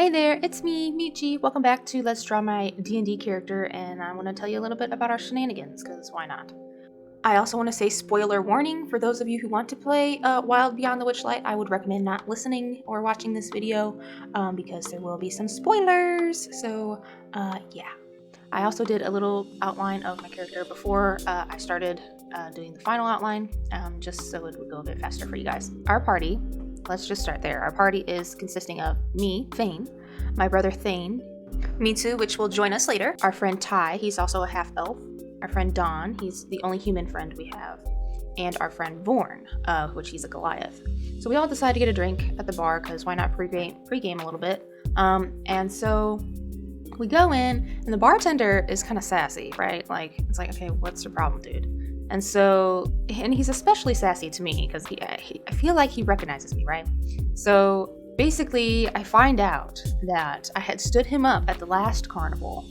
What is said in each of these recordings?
Hey there, it's me, Michi. Welcome back to Let's Draw My D&D character, and I want to tell you a little bit about our shenanigans, because why not? I also want to say spoiler warning for those of you who want to play Wild Beyond the Wichlight. I would recommend not listening or watching this video because there will be some spoilers. So, yeah. I also did a little outline of my character before I started doing the final outline, just so it would go a bit faster for you guys. Our party, let's just start there. Our party is consisting of me, Thane, my brother Thane, Mitsu, which will join us later, our friend Ty, he's also a half-elf, our friend Don, he's the only human friend we have, and our friend Vorn, which he's a Goliath. So we all decided to get a drink at the bar, because why not pre-game a little bit? And so we go in, and the bartender is kind of sassy, right? Like, it's like, okay, what's your problem, dude? And so, and he's especially sassy to me, because I feel like he recognizes me, right? So basically, I find out that I had stood him up at the last carnival,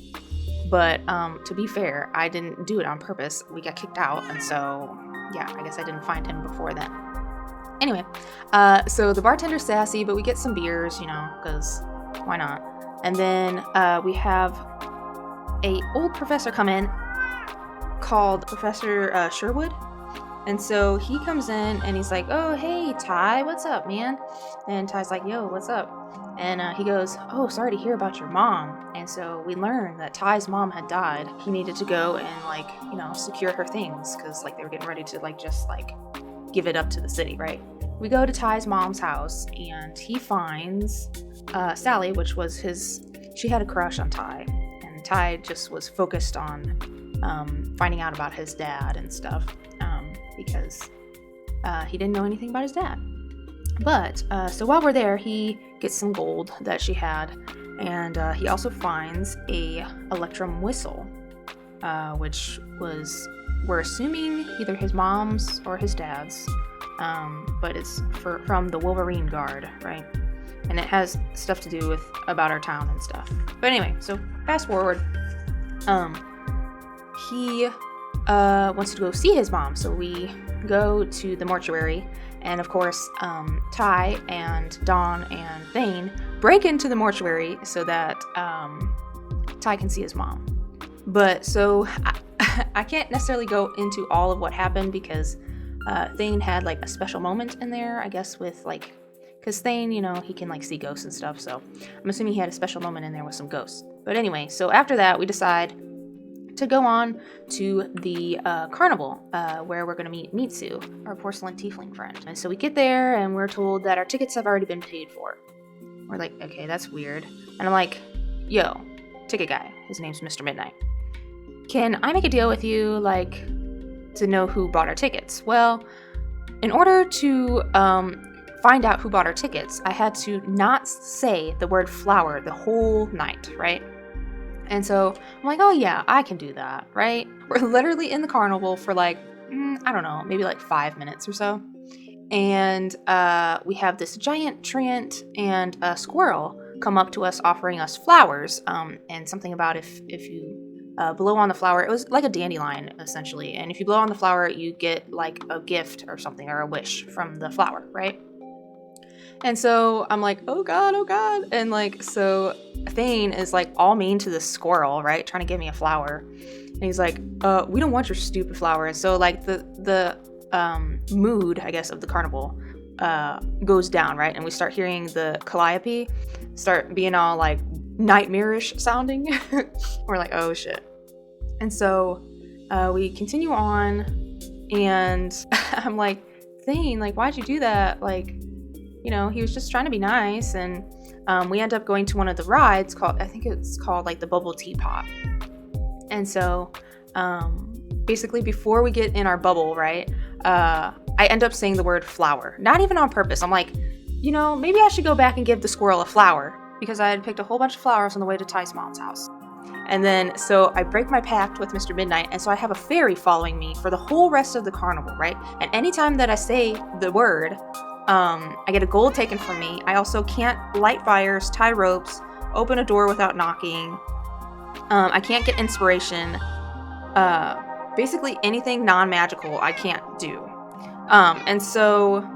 but to be fair, I didn't do it on purpose. We got kicked out, and so, yeah, I guess I didn't find him before then. Anyway, so the bartender's sassy, but we get some beers, you know, because why not? And then we have a old professor come in called Professor Sherwood. And so he comes in and he's like, oh, hey, Ty, what's up, man? And Ty's like, yo, what's up? And he goes, oh, sorry to hear about your mom. And so we learned that Ty's mom had died. He needed to go and, like, you know, secure her things because, like, they were getting ready to, like, just, like, give it up to the city, right? We go to Ty's mom's house and he finds Sally, which was she had a crush on Ty. And Ty just was focused on finding out about his dad and stuff because he didn't know anything about his dad. But so while we're there, he gets some gold that she had, and he also finds a electrum whistle, which was, we're assuming, either his mom's or his dad's, but it's from the Wolverine Guard, right? And it has stuff to do with about our town and stuff. But anyway, so fast forward. He wants to go see his mom, so we go to the mortuary, and of course, Ty and Dawn and Thane break into the mortuary so that Ty can see his mom. But so I can't necessarily go into all of what happened because Thane had like a special moment in there, I guess, with like, because Thane, you know, he can like see ghosts and stuff, so I'm assuming he had a special moment in there with some ghosts. But anyway, so after that, we decide to go on to the carnival where we're going to meet Mitsu, our porcelain tiefling friend. And so we get there and we're told that our tickets have already been paid for. We're like, okay, that's weird. And I'm like, yo, ticket guy, his name's Mr. Midnight. Can I make a deal with you, like, to know who bought our tickets? Well, in order to find out who bought our tickets, I had to not say the word flower the whole night, right? And so I'm like, oh yeah, I can do that, right? We're literally in the carnival for like, I don't know, maybe like 5 minutes or so. And we have this giant treant and a squirrel come up to us offering us flowers, and something about if you blow on the flower, it was like a dandelion essentially. And if you blow on the flower, you get like a gift or something, or a wish from the flower, right? And so I'm like, oh god, oh god. And like, so Thane is like all mean to the squirrel, right? Trying to give me a flower. And he's like, we don't want your stupid flower. And so like the mood, I guess, of the carnival goes down, right? And we start hearing the calliope start being all like nightmarish sounding. We're like, oh shit. And so we continue on, and I'm like, Thane, like, why'd you do that? Like, you know, he was just trying to be nice, and we end up going to one of the rides I think it's called like the Bubble Teapot. And so basically before we get in our bubble, right, I end up saying the word flower, not even on purpose. I'm like, you know, maybe I should go back and give the squirrel a flower, because I had picked a whole bunch of flowers on the way to Ty's mom's house. And then so I break my pact with Mr. Midnight, and so I have a fairy following me for the whole rest of the carnival, right? And anytime that I say the word, I get a gold taken from me. I also can't light fires, tie ropes, open a door without knocking. I can't get inspiration. Basically anything non-magical I can't do. And so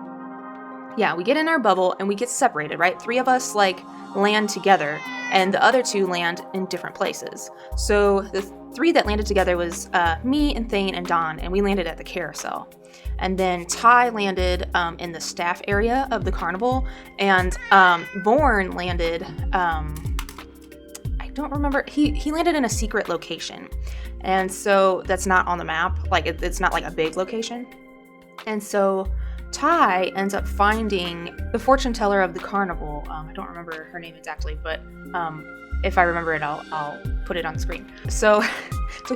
Yeah, we get in our bubble and we get separated, right? 3 of us like land together and the other 2 land in different places. So the 3 that landed together was me and Thane and Don, and we landed at the carousel. And then Ty landed in the staff area of the carnival, and Vorn landed, I don't remember, he landed in a secret location. And so that's not on the map, like it's not like a big location. And so Ty ends up finding the fortune teller of the carnival. I don't remember her name exactly, but if I remember it, I'll put it on the screen. So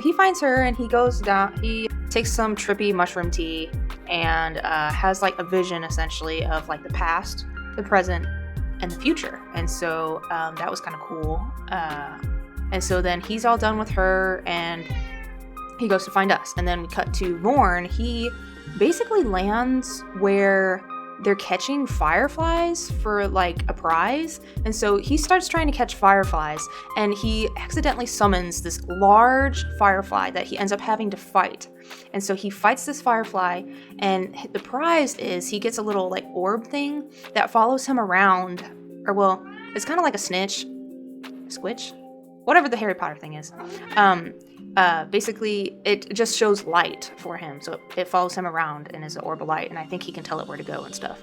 he finds her and he goes down. He takes some trippy mushroom tea and has like a vision essentially of like the past, the present, and the future. And so that was kind of cool. And so then he's all done with her and he goes to find us. And then we cut to Vorn. He basically lands where they're catching fireflies for like a prize. And so he starts trying to catch fireflies and he accidentally summons this large firefly that he ends up having to fight. And so he fights this firefly, and the prize is he gets a little like orb thing that follows him around, or well, it's kind of like a squitch, whatever the Harry Potter thing is. Basically, it just shows light for him, so it follows him around and is an orb of light, and I think he can tell it where to go and stuff.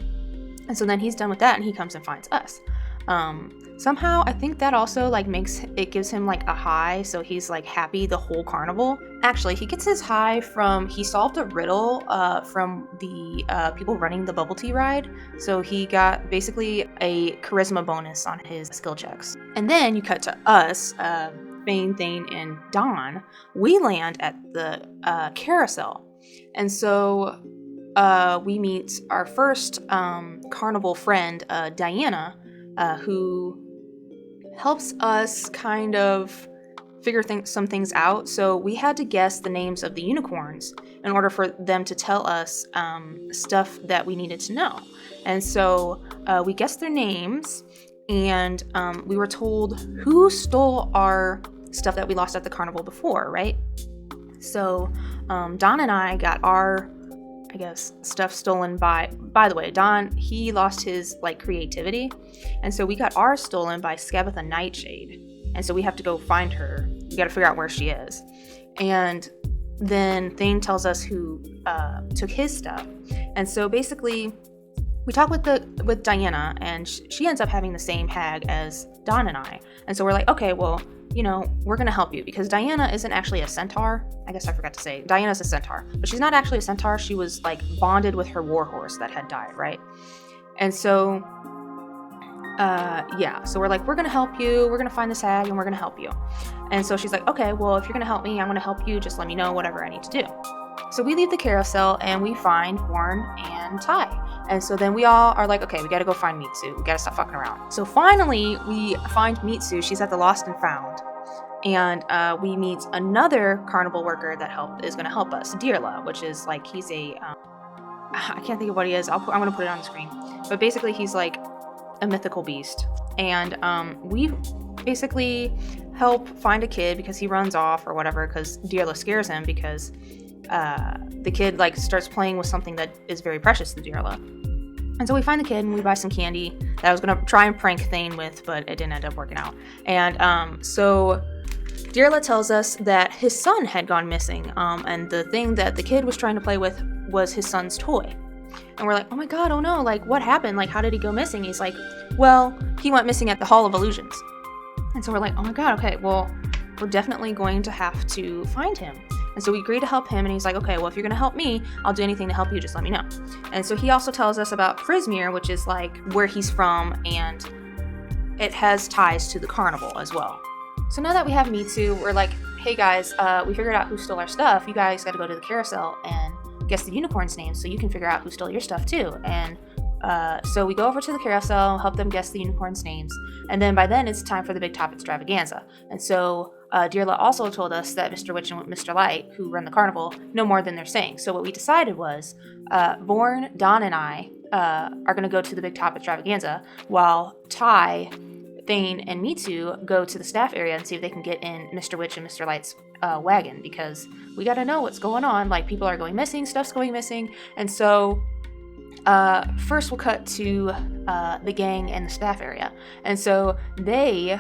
And so then he's done with that, and he comes and finds us. Somehow, I think that also like gives him like a high, so he's like happy the whole carnival. Actually, he gets his high from he solved a riddle from the people running the bubble tea ride, so he got basically a charisma bonus on his skill checks. And then you cut to us. Bane, Thane, and Don, we land at the carousel. And so we meet our first carnival friend, Diana, who helps us kind of figure some things out. So we had to guess the names of the unicorns in order for them to tell us stuff that we needed to know. And so we guessed their names, and we were told who stole our stuff that we lost at the carnival before, right? So Don and I got our, I guess, stuff stolen by the way, Don, he lost his like creativity, and so we got ours stolen by Scabatha Nightshade, and so we have to go find her. We got to figure out where she is. And then Thane tells us who took his stuff. And so basically we talk with Diana, and she ends up having the same hag as Don and I. And so we're like, okay, well, you know, we're going to help you, because Diana isn't actually a centaur. I guess I forgot to say, Diana's a centaur, but she's not actually a centaur. She was like bonded with her warhorse that had died, right? And so, so we're like, we're going to help you. We're going to find this hag and we're going to help you. And so she's like, okay, well, if you're going to help me, I'm going to help you. Just let me know whatever I need to do. So we leave the carousel and we find Warren and Ty. And so then we all are like, okay, we got to go find Mitsu. We got to stop fucking around. So finally we find Mitsu. She's at the Lost and Found. And we meet another carnival worker that is going to help us, Dirla, which is like, he's a, I can't think of what he is. I'm going to put it on the screen. But basically he's like a mythical beast. And we basically help find a kid because he runs off or whatever, because Dirla scares him because the kid like starts playing with something that is very precious to Dirla. And so we find the kid and we buy some candy that I was going to try and prank Thane with, but it didn't end up working out. And so Dirla tells us that his son had gone missing, and the thing that the kid was trying to play with was his son's toy. And we're like, oh my god, oh no, like what happened? Like how did he go missing? He's like, well, he went missing at the Hall of Illusions. And so we're like, oh my god, okay, well, we're definitely going to have to find him. And so we agree to help him, and he's like, okay, well, if you're going to help me, I'll do anything to help you, just let me know. And so he also tells us about Prismere, which is like where he's from, and it has ties to the carnival as well. So now that we have Mitsu, we're like, hey guys, we figured out who stole our stuff. You guys got to go to the carousel and guess the unicorn's names so you can figure out who stole your stuff too. And so we go over to the carousel, help them guess the unicorns' names, and then by then it's time for the Big Top Extravaganza. And so Dirla also told us that Mr. Witch and Mr. Light, who run the carnival, know more than they're saying. So what we decided was Vorn, Don, and I are going to go to the Big Top Extravaganza, while Ty, Thane, and Mitsu go to the staff area and see if they can get in Mr. Witch and Mr. Light's wagon, because we got to know what's going on. Like, people are going missing, stuff's going missing, and so first we'll cut to the gang and the staff area. And so they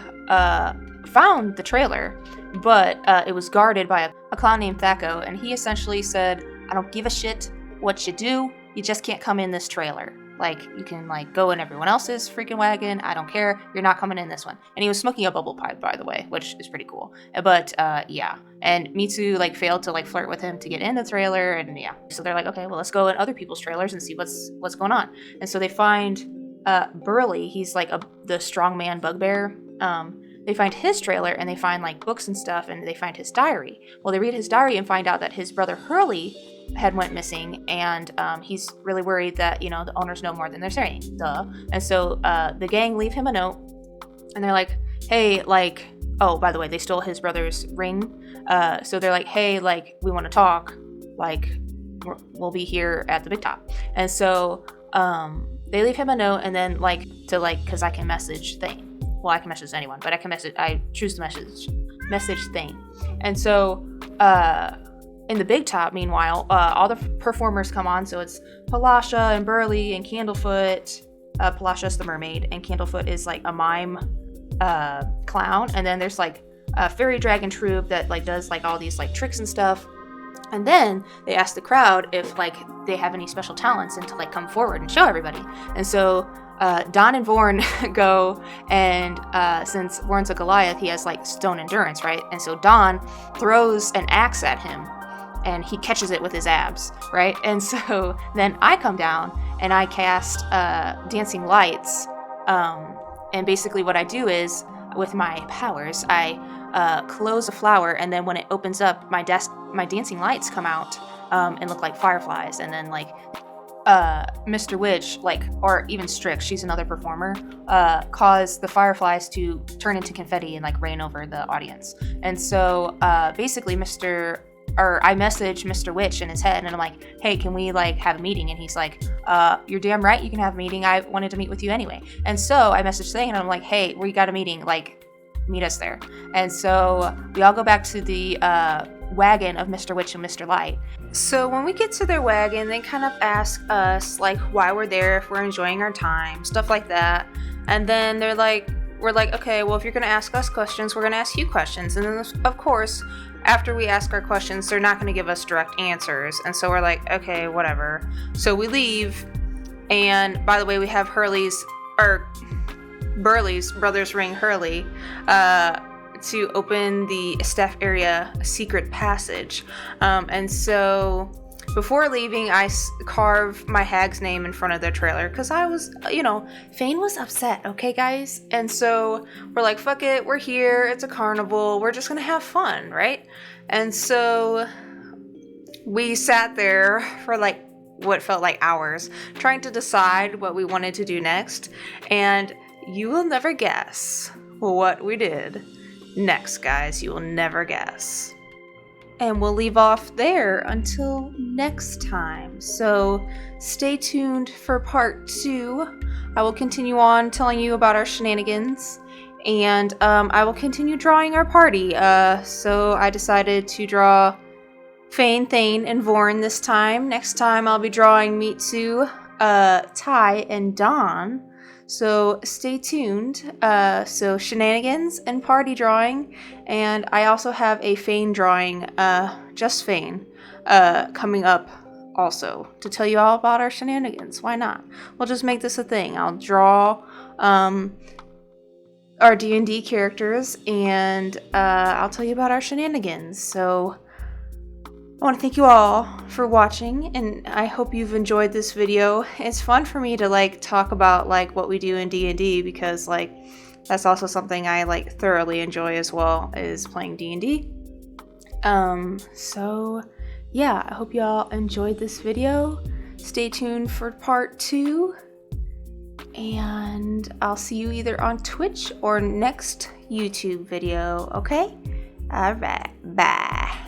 found the trailer, but it was guarded by a clown named Thaco, and he essentially said, I don't give a shit what you do, you just can't come in this trailer. Like, you can, like, go in everyone else's freaking wagon, I don't care, you're not coming in this one. And he was smoking a bubble pipe, by the way, which is pretty cool. But, yeah. And Mitsu, like, failed to, like, flirt with him to get in the trailer, and yeah. So they're like, okay, well, let's go in other people's trailers and see what's going on. And so they find Burley, he's, like, the strongman bugbear. They find his trailer, and they find, like, books and stuff, and they find his diary. Well, they read his diary and find out that his brother Hurley had went missing, and he's really worried that, you know, the owners know more than they're saying. Duh. And so the gang leave him a note, and they're like, hey, like, oh, by the way, they stole his brother's ring. So they're like, hey, like, we want to talk. Like, we'll be here at the big top. And so they leave him a note, and then, like, to, like, because I can message Thane. Well, I can message anyone, but I choose to message Thane. And so in the big top, meanwhile, all the performers come on. So it's Palasha and Burley and Candlefoot. Palasha's the mermaid, and Candlefoot is like a mime clown. And then there's like a fairy dragon troupe that like does like all these like tricks and stuff. And then they ask the crowd if like they have any special talents and to like come forward and show everybody. And so Don and Vorn go, and since Vorn's a Goliath, he has like stone endurance, right? And so Don throws an axe at him, and he catches it with his abs, right? And so then I come down and I cast dancing lights, and basically what I do is, with my powers, I close a flower, and then when it opens up, my dancing lights come out and look like fireflies, and then like Mr. Witch, like, or even Strix, she's another performer, cause the fireflies to turn into confetti and like rain over the audience. And so basically I message Mr. Witch in his head, and I'm like, hey, can we like have a meeting? And he's like, you're damn right you can have a meeting. I wanted to meet with you anyway. And so I messaged Thane, and I'm like, hey, we got a meeting, like, meet us there. And so we all go back to the wagon of Mr. Witch and Mr. Light. So when we get to their wagon, they kind of ask us like why we're there, if we're enjoying our time, stuff like that. And then we're like, okay, well, if you're gonna ask us questions, we're gonna ask you questions. And then of course, after we ask our questions, they're not gonna give us direct answers. And so we're like, okay, whatever. So we leave. And by the way, we have Burley's brother's ring, Hurley, to open the staff area secret passage. And so before leaving, I carve my hag's name in front of their trailer, because I was, Fane was upset, okay, guys? And so we're like, fuck it, we're here, it's a carnival, we're just gonna have fun, right? And so we sat there for like what felt like hours, trying to decide what we wanted to do next, and you will never guess what we did next, guys. You will never guess. And we'll leave off there until next time. So stay tuned for part 2. I will continue on telling you about our shenanigans, and I will continue drawing our party. So I decided to draw Fane, Thane, and Vorn this time. Next time I'll be drawing Mitsu, Ty, and Dawn. So stay tuned. So shenanigans and party drawing, and I also have a Fane drawing, just Fane, coming up also to tell you all about our shenanigans. Why not? We'll just make this a thing. I'll draw our D&D characters, and I'll tell you about our shenanigans. So I want to thank you all for watching, and I hope you've enjoyed this video. It's fun for me to like talk about like what we do in D&D, because like that's also something I like thoroughly enjoy as well, is playing D&D. So yeah, I hope you all enjoyed this video. Stay tuned for part 2, and I'll see you either on Twitch or next YouTube video, okay? Alright, bye.